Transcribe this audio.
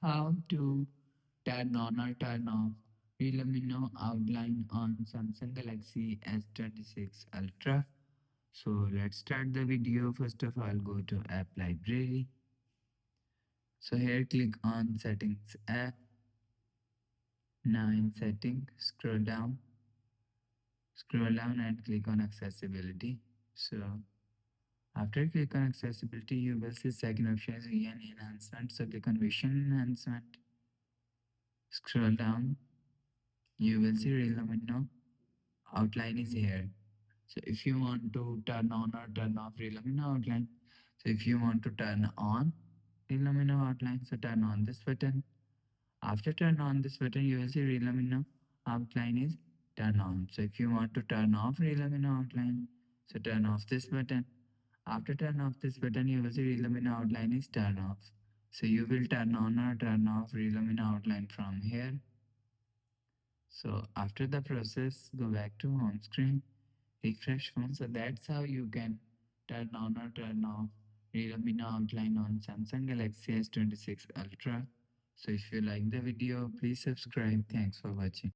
How to turn on or turn off RELUMINO outline on Samsung Galaxy S26 Ultra. So let's start the video. First of all, go to App Library. So here click on Settings app. Now in Settings, scroll down and click on Accessibility. So after click on Accessibility, you will see second option is Vision Enhancement. So click on Vision Enhancement. Scroll down, you will see RELUMINO outline is here. So if you want to turn on or turn off Relumino outline, so if you want to turn on Relumino outline, so turn on this button. After turn on this button, you will see Relumino outline is turn on. So if you want to turn off Relumino outline, so turn off this button. After turn off this button, you will see Relumino outline is turn off. So you will turn on or turn off Relumino outline from here. So after the process, go back to home screen, refresh phone. So that's how you can turn on or turn off RELUMINO outline on Samsung Galaxy S26 Ultra. So if you like the video, please subscribe. Thanks for watching.